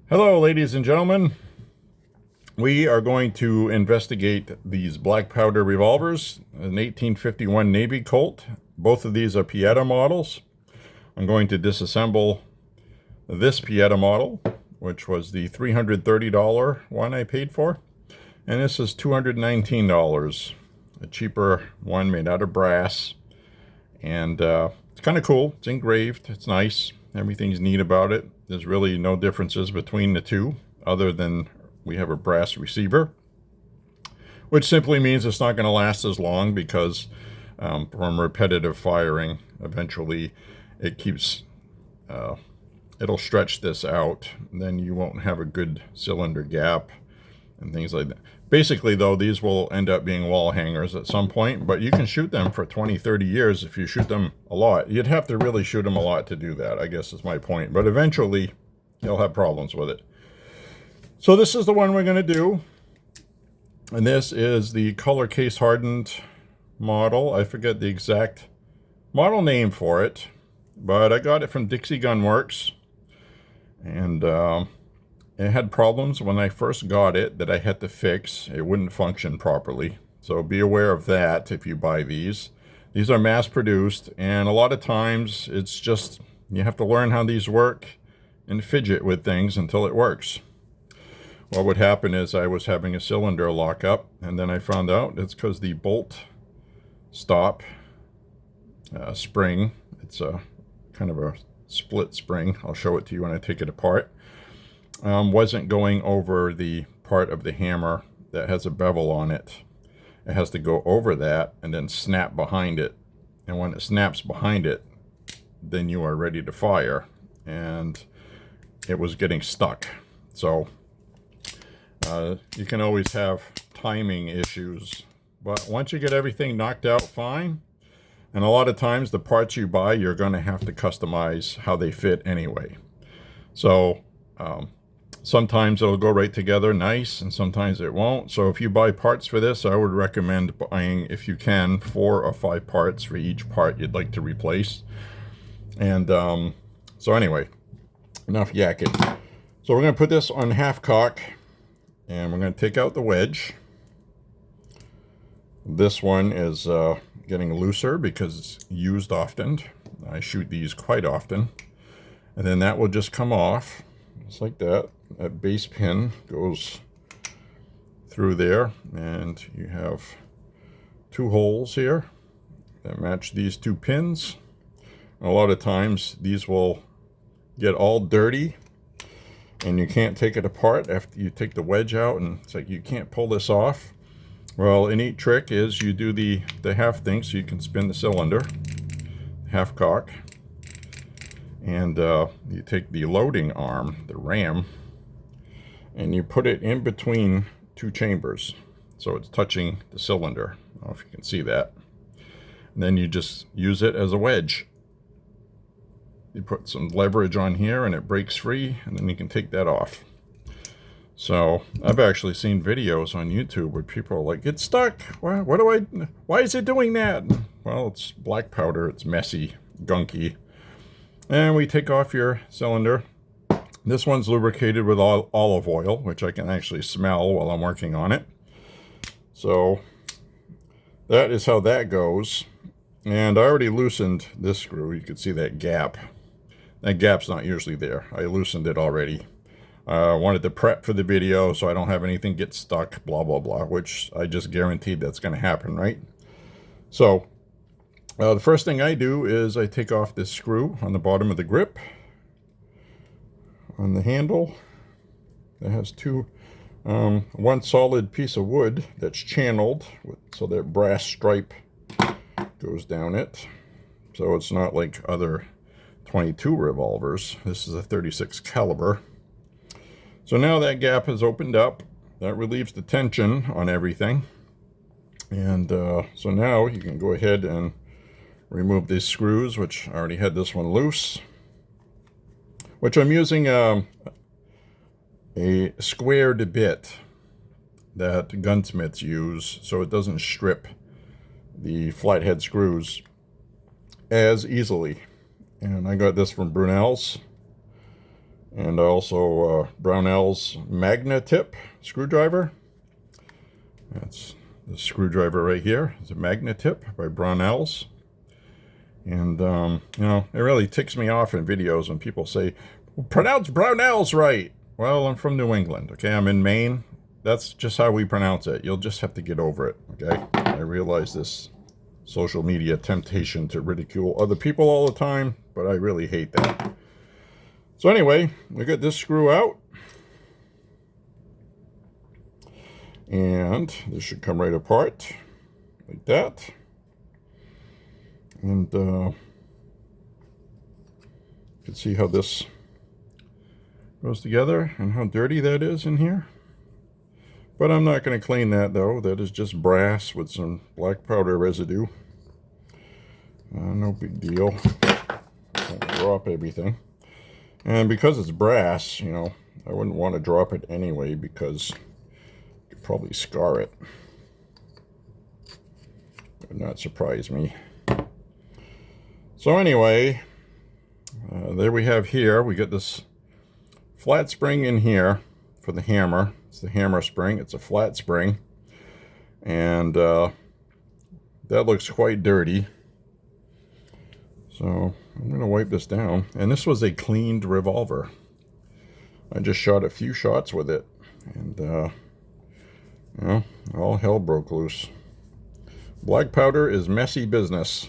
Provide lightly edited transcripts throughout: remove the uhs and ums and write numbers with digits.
Hello, ladies and gentlemen. We are going to investigate these black powder revolvers, an 1851 Navy Colt. Both of these are Pietta models. I'm going to disassemble this Pietta model, which was the $330 one I paid for. And this is $219, a cheaper one made out of brass. And it's kind of cool. It's engraved. It's nice. Everything's neat about it. There's really no differences between the two other than we have a brass receiver, which simply means it's not going to last as long because from repetitive firing, eventually it keeps, it'll stretch this out. Then you won't have a good cylinder gap and things like that. Basically, though, these will end up being wall hangers at some point, but you can shoot them for 20, 30 years if you shoot them a lot. You'd have to really shoot them a lot to do that, I guess is my point. But eventually, you'll have problems with it. So this is the one we're going to do. And this is the color case hardened model. I forget the exact model name for it, but I got it from Dixie Gun Works. And it had problems when I first got it that I had to fix. It wouldn't function properly. So be aware of that if you buy these. These are mass produced, and a lot of times it's just, you have to learn how these work and fidget with things until it works. What would happen is I was having a cylinder lock up, and then I found out it's because the bolt stop spring, it's a kind of a split spring. I'll show it to you when I take it apart. Wasn't going over the part of the hammer that has a bevel on it. It has to go over that and then snap behind it. And when it snaps behind it, then you are ready to fire. And it was getting stuck. So you can always have timing issues. But once you get everything knocked out fine, and a lot of times the parts you buy, you're going to have to customize how they fit anyway. So sometimes it'll go right together nice, and sometimes it won't. So if you buy parts for this, I would recommend buying, if you can, 4 or 5 parts for each part you'd like to replace. And so anyway, enough yakking. So we're going to put this on half cock, and we're going to take out the wedge. This one is getting looser because it's used often. I shoot these quite often. And then that will just come off, just like that. That base pin goes through there, and you have 2 holes here that match these 2 pins. A lot of times these will get all dirty and you can't take it apart after you take the wedge out, and it's like you can't pull this off. Well, a neat trick is you do the half thing so you can spin the cylinder, half cock, and you take the loading arm, the ram, and you put it in between 2 chambers so it's touching the cylinder. I don't know if you can see that. And then you just use it as a wedge. You put some leverage on here and it breaks free, and then you can take that off. So I've actually seen videos on YouTube where people are like, it's stuck. Why is it doing that? Well, it's black powder. It's messy, gunky. And we take off your cylinder. This one's lubricated with olive oil, which I can actually smell while I'm working on it. So that is how that goes. And I already loosened this screw. You can see that gap. That gap's not usually there. I loosened it already. I wanted to prep for the video so I don't have anything get stuck, blah, blah, blah, which I just guaranteed that's going to happen, right? So the first thing I do is I take off this screw on the bottom of the grip on the handle. That has 2, one solid piece of wood that's channeled so that brass stripe goes down it. So it's not like other 22 revolvers. This is a 36 caliber. So now that gap has opened up. That relieves the tension on everything. And so now you can go ahead and remove these screws, which I already had this one loose. Which I'm using a squared bit that gunsmiths use so it doesn't strip the flathead screws as easily. And I got this from Brunel's. And also Brownell's Magna Tip screwdriver. That's the screwdriver right here. It's a Magna Tip by Brownell's. And, you know, it really ticks me off in videos when people say, pronounce Brownell's right. Well, I'm from New England, okay? I'm in Maine. That's just how we pronounce it. You'll just have to get over it, okay? I realize this social media temptation to ridicule other people all the time, but I really hate that. So anyway, we got this screw out. And this should come right apart, like that. And you can see how this goes together and how dirty that is in here. But I'm not going to clean that though. That is just brass with some black powder residue. No big deal. Don't drop everything. And because it's brass, you know, I wouldn't want to drop it anyway because you could probably scar it. It would not surprise me. So anyway, there we have here. We got this flat spring in here for the hammer. It's the hammer spring. It's a flat spring. And that looks quite dirty. So I'm going to wipe this down. And this was a cleaned revolver. I just shot a few shots with it. And, you know, all hell broke loose. Black powder is messy business.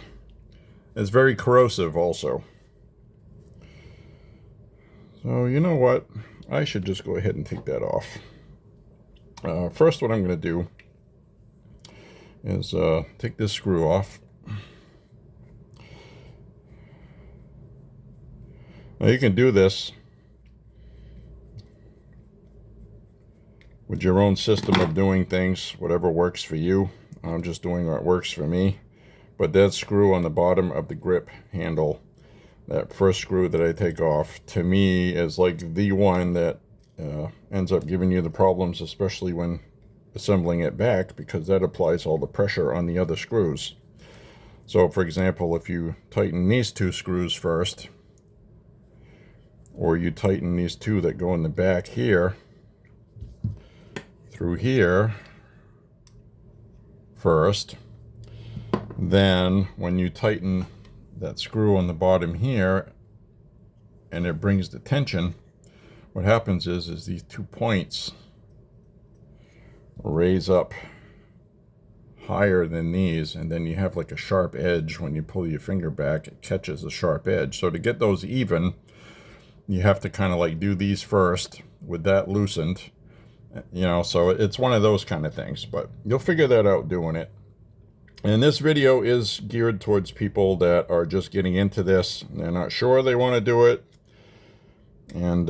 It's very corrosive also. So you know what? I should just go ahead and take that off. First, what I'm going to do is take this screw off. Now you can do this with your own system of doing things, whatever works for you. I'm just doing what works for me. But that screw on the bottom of the grip handle, that first screw that I take off, to me is like the one that ends up giving you the problems, especially when assembling it back, because that applies all the pressure on the other screws. So for example, if you tighten these two screws first, or you tighten these two that go in the back here, through here first, then when you tighten that screw on the bottom here and it brings the tension, what happens is these 2 points raise up higher than these, and then you have like a sharp edge. When you pull your finger back, it catches a sharp edge. So to get those even, you have to kind of like do these first with that loosened, you know. So it's one of those kind of things, but you'll figure that out doing it. And this video is geared towards people that are just getting into this. They're not sure they want to do it. And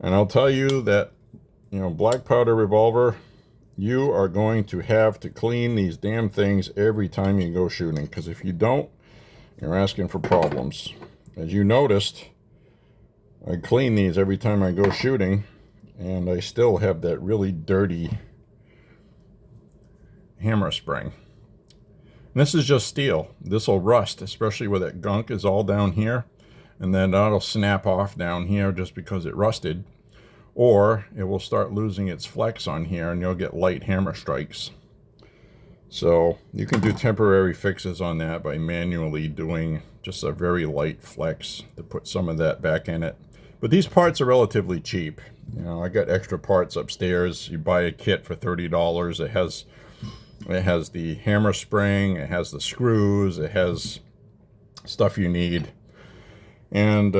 I'll tell you that, you know, black powder revolver, you are going to have to clean these damn things every time you go shooting. Because if you don't, you're asking for problems. As you noticed, I clean these every time I go shooting. And I still have that really dirty hammer spring. And this is just steel. This will rust, especially where that gunk is all down here, and then that'll snap off down here just because it rusted, or it will start losing its flex on here and you'll get light hammer strikes. So you can do temporary fixes on that by manually doing just a very light flex to put some of that back in it. But these parts are relatively cheap. You know, I got extra parts upstairs. You buy a kit for $30. It has the hammer spring, it has the screws, it has stuff you need. And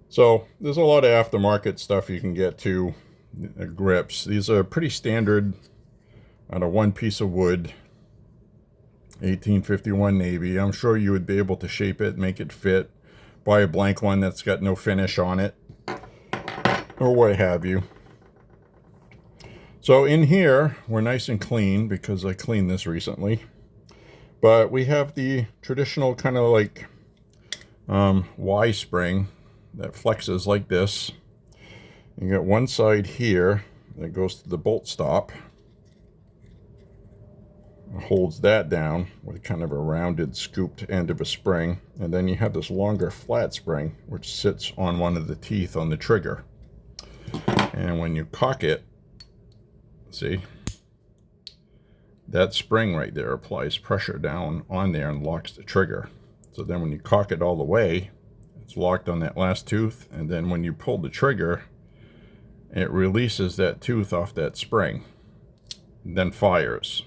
so there's a lot of aftermarket stuff you can get too. Grips. These are pretty standard out of one piece of wood. 1851 Navy. I'm sure you would be able to shape it, make it fit. Buy a blank one that's got no finish on it, or what have you. So in here, we're nice and clean because I cleaned this recently. But we have the traditional kind of like Y spring that flexes like this. You got one side here that goes to the bolt stop. holds that down with kind of a rounded scooped end of a spring, and then you have this longer flat spring which sits on one of the teeth on the trigger. And when you cock it, see, that spring right there applies pressure down on there and locks the trigger. So then when you cock it all the way, it's locked on that last tooth, and then when you pull the trigger, it releases that tooth off that spring, and then fires,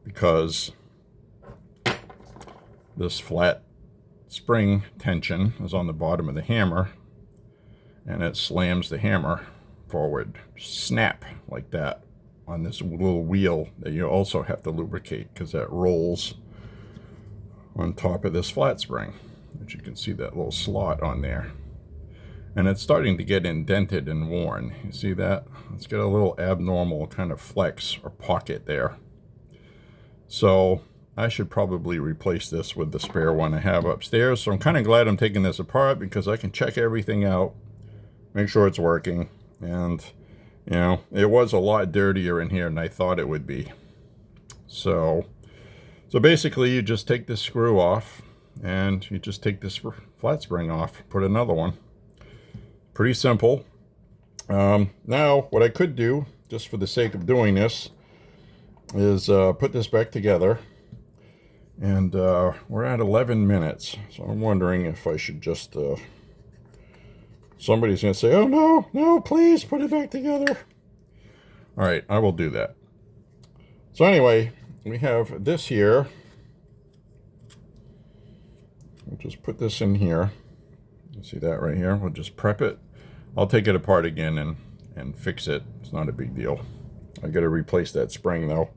because this flat spring tension is on the bottom of the hammer, and it slams the hammer forward, snap, like that, on this little wheel that you also have to lubricate, because that rolls on top of this flat spring, which you can see that little slot on there. And it's starting to get indented and worn. You see that? It's got a little abnormal kind of flex or pocket there. So I should probably replace this with the spare one I have upstairs. So I'm kind of glad I'm taking this apart, because I can check everything out, make sure it's working. And, you know, it was a lot dirtier in here than I thought it would be. So basically you just take this screw off, and you just take this flat spring off, put another one. Pretty simple. Now, what I could do, just for the sake of doing this, is put this back together. And we're at 11 minutes. So I'm wondering if I should just... somebody's going to say, oh, no, please put it back together. All right, I will do that. So anyway, we have this here. We'll just put this in here. You see that right here? We'll just prep it. I'll take it apart again and fix it. It's not a big deal. I got to replace that spring though.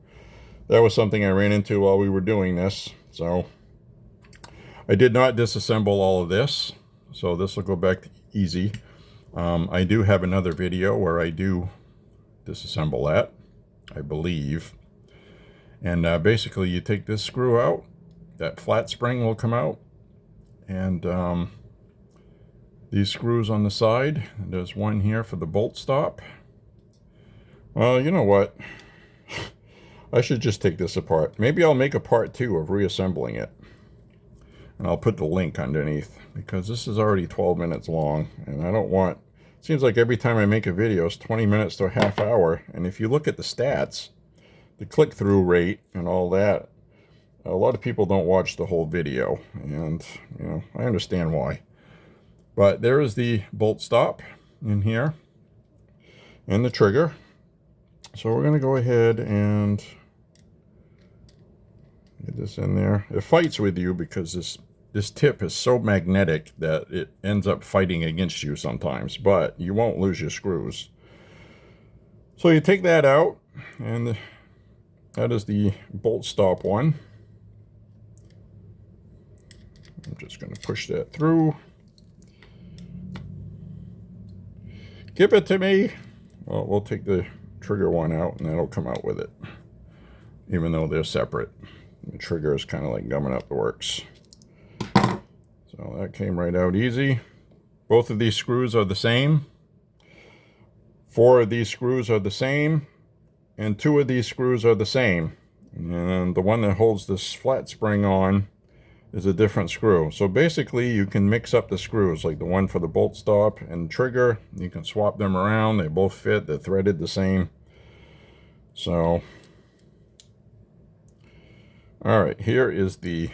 That was something I ran into while we were doing this. So I did not disassemble all of this. So this will go back to easy. I do have another video where I do disassemble that, I believe. And basically you take this screw out, that flat spring will come out, and these screws on the side, there's one here for the bolt stop. Well, you know what? I should just take this apart. Maybe I'll make a part 2 of reassembling it. And I'll put the link underneath, because this is already 12 minutes long, and I don't want... It seems like every time I make a video, it's 20 minutes to a half hour. And if you look at the stats, the click-through rate and all that, a lot of people don't watch the whole video, and you know, I understand why. But there is the bolt stop in here and the trigger. So we're going to go ahead and get this in there. It fights with you because this tip is so magnetic that it ends up fighting against you sometimes, but you won't lose your screws. So you take that out, and that is the bolt stop one. I'm just going to push that through. Give it to me. Well, we'll take the trigger one out, and that'll come out with it, even though they're separate. The trigger is kind of like gumming up the works. So that came right out easy. Both of these screws are the same. 4 of these screws are the same, and 2 of these screws are the same. And the one that holds this flat spring on is a different screw. So basically you can mix up the screws, like the one for the bolt stop and trigger. You can swap them around. They both fit. They're threaded the same. So, all right, here is the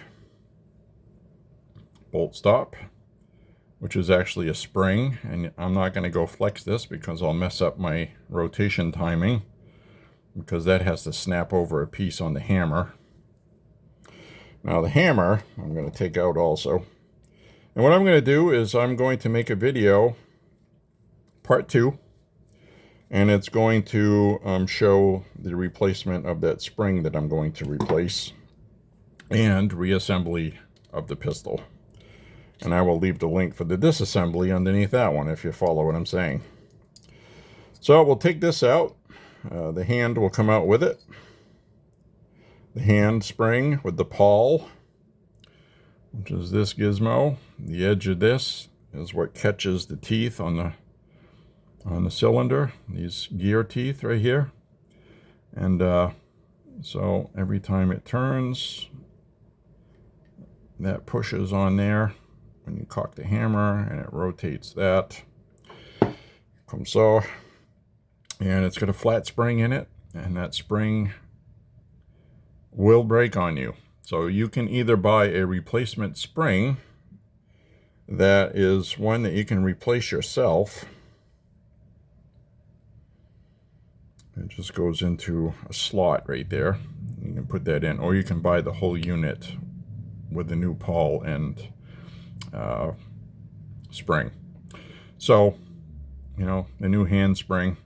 bolt stop, which is actually a spring, and I'm not going to go flex this because I'll mess up my rotation timing, because that has to snap over a piece on the hammer. Now the hammer I'm going to take out also, and what I'm going to do is I'm going to make a video part 2, and it's going to show the replacement of that spring that I'm going to replace, and reassembly of the pistol. And I will leave the link for the disassembly underneath that one, if you follow what I'm saying. So we'll take this out. The hand will come out with it. The hand spring with the pawl, which is this gizmo. The edge of this is what catches the teeth on the cylinder, these gear teeth right here. And So every time it turns, that pushes on there when you cock the hammer, and it rotates that. Comme so. And it's got a flat spring in it, and that spring will break on you. So you can either buy a replacement spring that is one that you can replace yourself. It just goes into a slot right there. You can put that in, or you can buy the whole unit with the new pawl and spring. So, you know, the new handspring.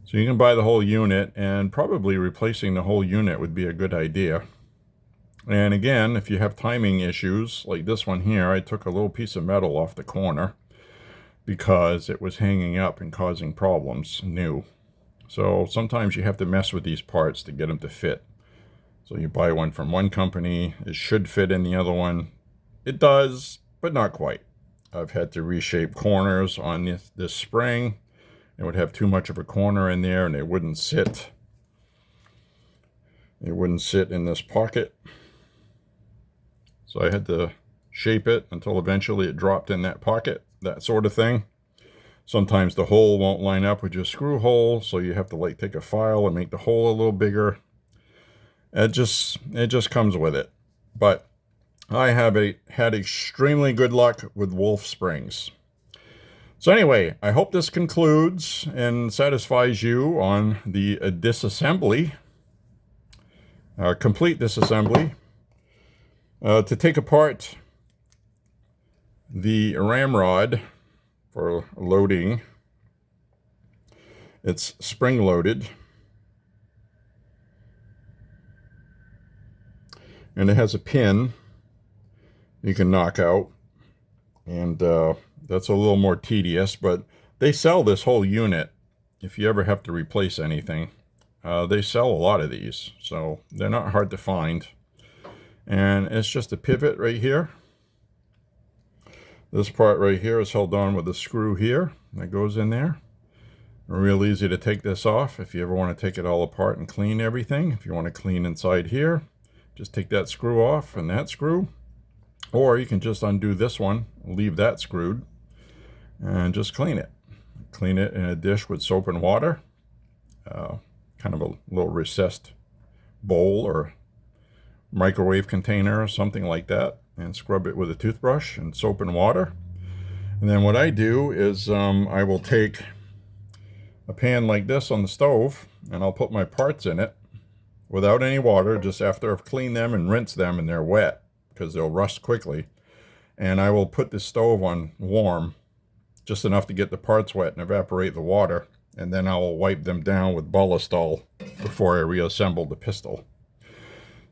So you can buy the whole unit, and probably replacing the whole unit would be a good idea. And again, if you have timing issues, like this one here, I took a little piece of metal off the corner because it was hanging up and causing problems, new. So sometimes you have to mess with these parts to get them to fit. So you buy one from one company, it should fit in the other one. It does, but not quite. I've had to reshape corners on this spring. It would have too much of a corner in there, and it wouldn't sit. It wouldn't sit in this pocket. So I had to shape it until eventually it dropped in that pocket, that sort of thing. Sometimes the hole won't line up with your screw hole, so you have to like take a file and make the hole a little bigger. It just comes with it. But I have had extremely good luck with Wolf springs. So anyway, I hope this concludes and satisfies you on the disassembly, complete disassembly. To take apart the ramrod for loading, it's spring loaded, and it has a pin you can knock out, and that's a little more tedious, but they sell this whole unit if you ever have to replace anything. They sell a lot of these, so they're not hard to find. And it's just a pivot right here. This part right here is held on with a screw here that goes in there. Real easy to take this off if you ever want to take it all apart and clean everything. If you want to clean inside here, just take that screw off and that screw. Or you can just undo this one, leave that screwed, and just clean it. Clean it in a dish with soap and water. Kind of a little recessed bowl or microwave container or something like that, and scrub it with a toothbrush and soap and water. And then what I do is I will take a pan like this on the stove, and I'll put my parts in it without any water, just after I've cleaned them and rinsed them, and they're wet because they'll rust quickly. And I will put the stove on warm, just enough to get the parts wet and evaporate the water, and then I'll wipe them down with Ballistol before I reassemble the pistol.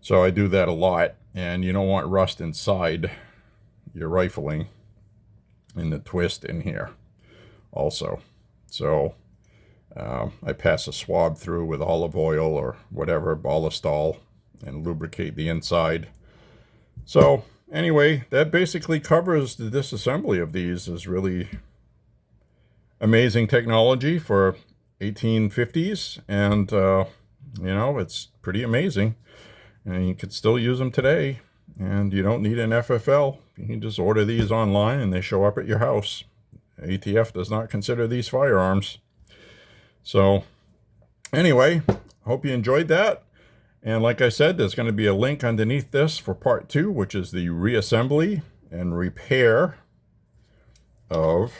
So I do that a lot, and you don't want rust inside your rifling in the twist in here also. So I pass a swab through with olive oil or whatever, Ballistol, and lubricate the inside. So anyway, that basically covers the disassembly of these. Is really amazing technology for 1850s, and you know, it's pretty amazing. And you could still use them today, and you don't need an FFL. You can just order these online and they show up at your house. ATF does not consider these firearms. So anyway, hope you enjoyed that. And like I said, there's going to be a link underneath this for part 2, which is the reassembly and repair of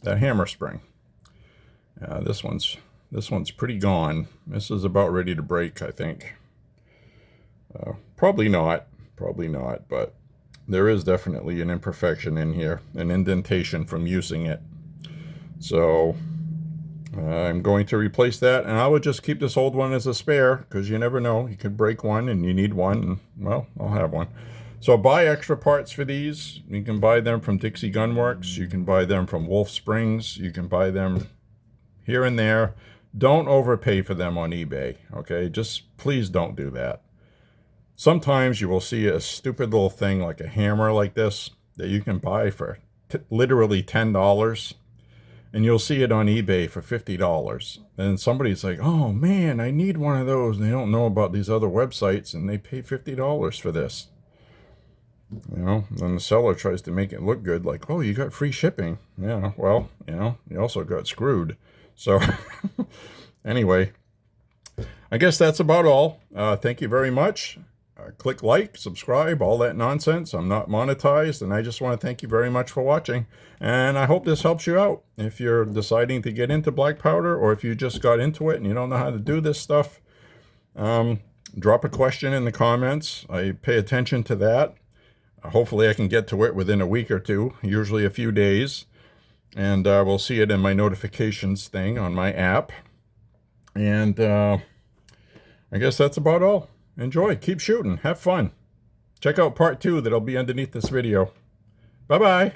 that hammer spring. This one's pretty gone. This is about ready to break, I think. Probably not, but there is definitely an imperfection in here, an indentation from using it. So I'm going to replace that, and I would just keep this old one as a spare, because you never know, you could break one and you need one, and well, I'll have one. So buy extra parts for these. You can buy them from Dixie Gun Works, you can buy them from Wolf Springs, you can buy them here and there. Don't overpay for them on eBay, okay? Just please don't do that. Sometimes you will see a stupid little thing like a hammer like this that you can buy for literally $10. and you'll see it on eBay for $50. And somebody's like, oh man, I need one of those. And they don't know about these other websites, and they pay $50 for this. You know, then the seller tries to make it look good, like, oh, you got free shipping. Yeah, well, you know, you also got screwed. So anyway, I guess that's about all. Thank you very much. Click like, subscribe, all that nonsense. I'm not monetized, and I just want to thank you very much for watching. And I hope this helps you out if you're deciding to get into black powder, or if you just got into it and you don't know how to do this stuff. Drop a question in the comments. I pay attention to that. Hopefully I can get to it within a week or two, usually a few days. And we'll see it in my notifications thing on my app. And I guess that's about all. Enjoy. Keep shooting. Have fun. Check out part 2 that'll be underneath this video. Bye-bye.